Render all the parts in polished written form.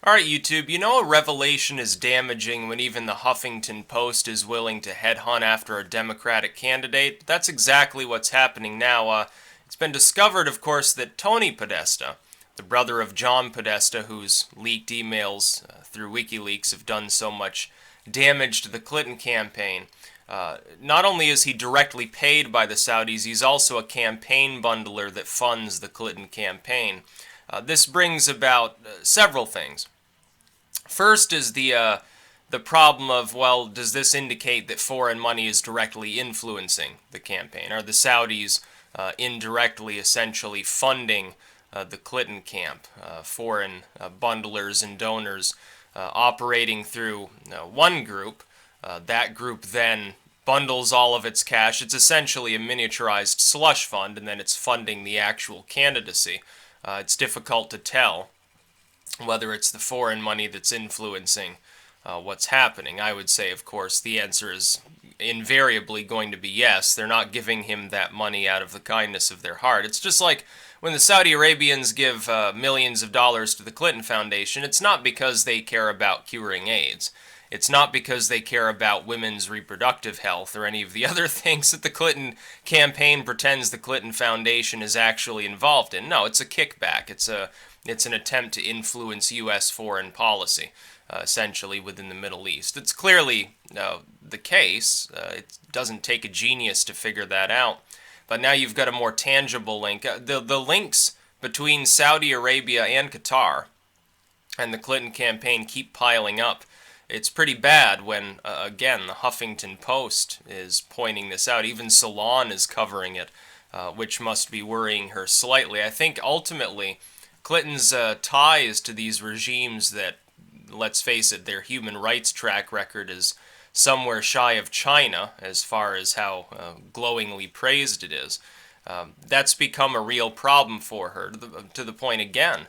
Alright, YouTube, you know a revelation is damaging when even the Huffington Post is willing to headhunt after a Democratic candidate? That's exactly what's happening now. It's been discovered, of course, that Tony Podesta, the brother of John Podesta, whose leaked emails through WikiLeaks have done so much damage to the Clinton campaign, not only is he directly paid by the Saudis, he's also a campaign bundler that funds the Clinton campaign. This brings about several things. First is the problem of, well, does this indicate that foreign money is directly influencing the campaign? Are the Saudis indirectly, essentially funding the Clinton camp? Foreign bundlers and donors operating through one group. That group then bundles all of its cash. It's essentially a miniaturized slush fund, and then it's funding the actual candidacy. It's difficult to tell whether it's the foreign money that's influencing what's happening. I would say, of course, the answer is invariably going to be yes. They're not giving him that money out of the kindness of their heart. It's just like when the Saudi Arabians give millions of dollars to the Clinton Foundation, it's not because they care about curing AIDS. It's not because they care about women's reproductive health or any of the other things that the Clinton campaign pretends the Clinton Foundation is actually involved in. No, it's a kickback. It's an attempt to influence U.S. foreign policy, essentially within the Middle East. It's clearly the case. It doesn't take a genius to figure that out. But now you've got a more tangible link. The links between Saudi Arabia and Qatar and the Clinton campaign keep piling up. It's pretty bad when, again, the Huffington Post is pointing this out. Even Salon is covering it, which must be worrying her slightly. I think ultimately Clinton's ties to these regimes that, let's face it, their human rights track record is somewhere shy of China as far as how glowingly praised it is. That's become a real problem for her, to the point, again,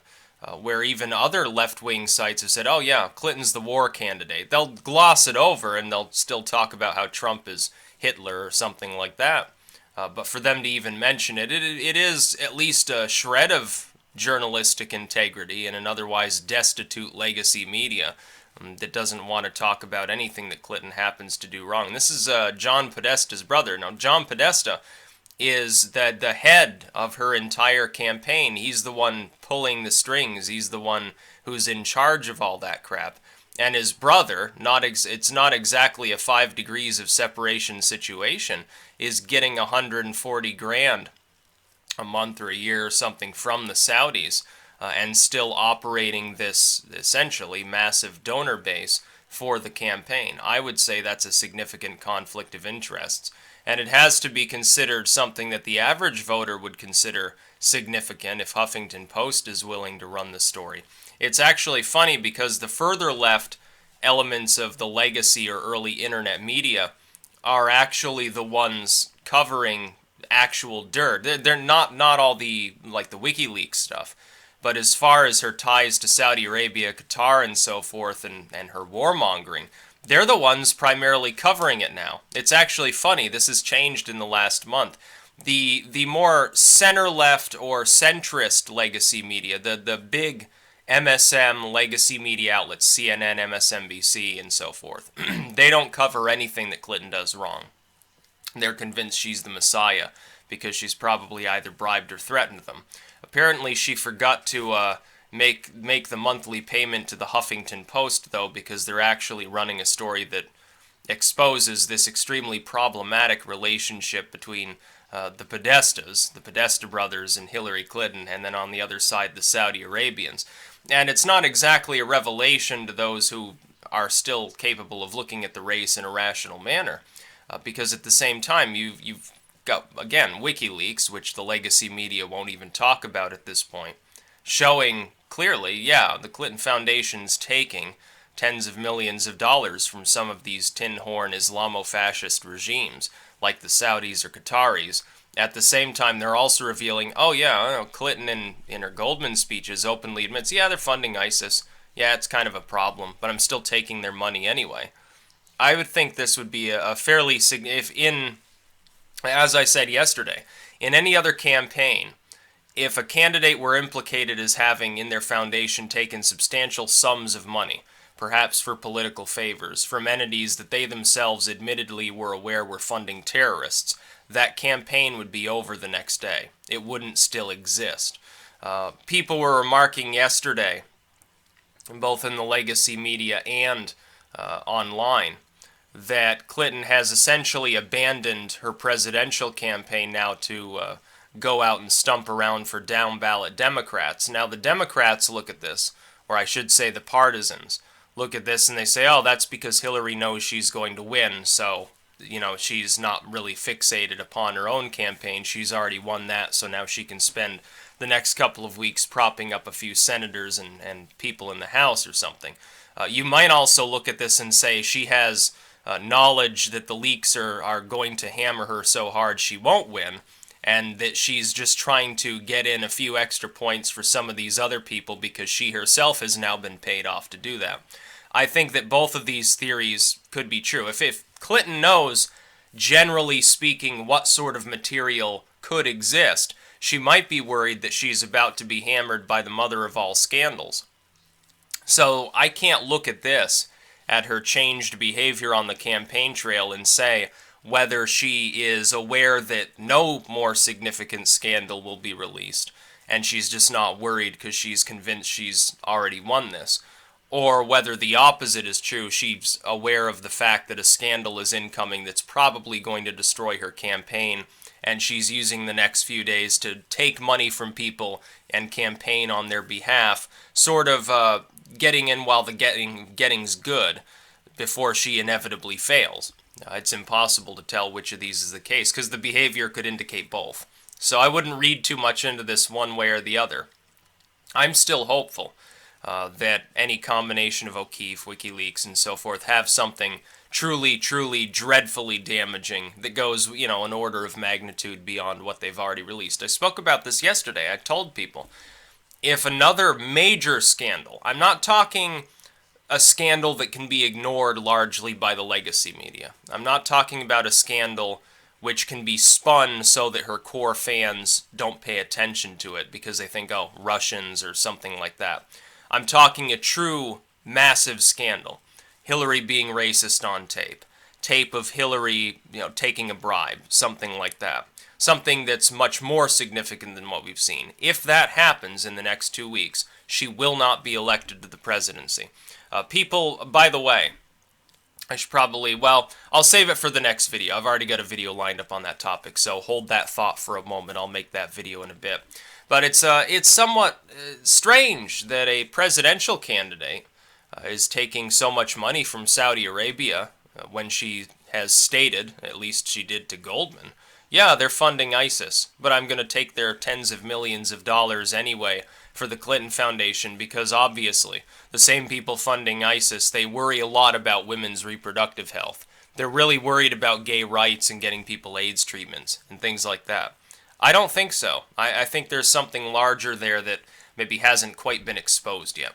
where even other left-wing sites have said, oh yeah, Clinton's the war candidate. They'll gloss it over and they'll still talk about how Trump is Hitler or something like that. But for them to even mention it, it is at least a shred of journalistic integrity in an otherwise destitute legacy media that doesn't want to talk about anything that Clinton happens to do wrong. This is John Podesta's brother. Now, John Podesta is the head of her entire campaign. He's the one pulling the strings. He's the one who's in charge of all that crap. And his brother, it's not exactly a 5 degrees of separation situation, is getting 140 grand a month or a year or something from the Saudis, and still operating this essentially massive donor base for the campaign. I would say that's a significant conflict of interests. And it has to be considered something that the average voter would consider significant if Huffington Post is willing to run the story. It's actually funny because the further left elements of the legacy or early internet media are actually the ones covering actual dirt. They're not all the, like, the WikiLeaks stuff. But as far as her ties to Saudi Arabia, Qatar, and so forth, and her warmongering, they're the ones primarily covering it now. It's actually funny. This has changed in the last month. The more center-left or centrist legacy media, the big MSM legacy media outlets, CNN, MSNBC, and so forth, they don't cover anything that Clinton does wrong. They're convinced she's the Messiah because she's probably either bribed or threatened them. Apparently, she forgot to make the monthly payment to the Huffington Post, though, because they're actually running a story that exposes this extremely problematic relationship between the Podestas, the Podesta brothers, and Hillary Clinton, and then on the other side, the Saudi Arabians. And it's not exactly a revelation to those who are still capable of looking at the race in a rational manner, because at the same time, you've got, again, WikiLeaks, which the legacy media won't even talk about at this point, showing clearly, yeah, the Clinton Foundation's taking tens of millions of dollars from some of these tin-horn Islamo-fascist regimes, like the Saudis or Qataris. At the same time, they're also revealing, oh yeah, Clinton in her Goldman speeches openly admits, yeah, they're funding ISIS. Yeah, it's kind of a problem, but I'm still taking their money anyway. I would think this would be a fairly significant, as I said yesterday, in any other campaign, if a candidate were implicated as having in their foundation taken substantial sums of money, perhaps for political favors, from entities that they themselves admittedly were aware were funding terrorists, that campaign would be over the next day. It wouldn't still exist. People were remarking yesterday, both in the legacy media and online, that Clinton has essentially abandoned her presidential campaign now to go out and stump around for down-ballot Democrats. Now, the Democrats look at this, or I should say the partisans, look at this and they say, oh, that's because Hillary knows she's going to win, so, she's not really fixated upon her own campaign. She's already won that, so now she can spend the next couple of weeks propping up a few senators and people in the House or something. You might also look at this and say she has knowledge that the leaks are going to hammer her so hard she won't win, and that she's just trying to get in a few extra points for some of these other people because she herself has now been paid off to do that. I think that both of these theories could be true. If Clinton knows, generally speaking, what sort of material could exist, she might be worried that she's about to be hammered by the mother of all scandals. So I can't look at this, at her changed behavior on the campaign trail, and say whether she is aware that no more significant scandal will be released, and she's just not worried because she's convinced she's already won this, or whether the opposite is true. She's aware of the fact that a scandal is incoming that's probably going to destroy her campaign, and she's using the next few days to take money from people and campaign on their behalf, sort of getting in while the getting's good before she inevitably fails. It's impossible to tell which of these is the case because the behavior could indicate both. So I wouldn't read too much into this one way or the other. I'm still hopeful that any combination of O'Keefe, WikiLeaks, and so forth have something truly, truly dreadfully damaging that goes, an order of magnitude beyond what they've already released. I spoke about this yesterday. I told people, if another major scandal, I'm not talking a scandal that can be ignored largely by the legacy media. I'm not talking about a scandal which can be spun so that her core fans don't pay attention to it because they think, oh, Russians or something like that. I'm talking a true massive scandal. Hillary being racist on tape. Tape of Hillary, taking a bribe, something like that. Something that's much more significant than what we've seen. If that happens in the next 2 weeks, she will not be elected to the presidency. People, by the way, I should probably, I'll save it for the next video. I've already got a video lined up on that topic, so hold that thought for a moment. I'll make that video in a bit. But it's somewhat strange that a presidential candidate is taking so much money from Saudi Arabia when she has stated, at least she did to Goldman, yeah, they're funding ISIS, but I'm going to take their tens of millions of dollars anyway for the Clinton Foundation because obviously the same people funding ISIS, they worry a lot about women's reproductive health. They're really worried about gay rights and getting people AIDS treatments and things like that. I don't think so. I think there's something larger there that maybe hasn't quite been exposed yet.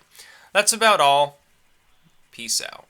That's about all. Peace out.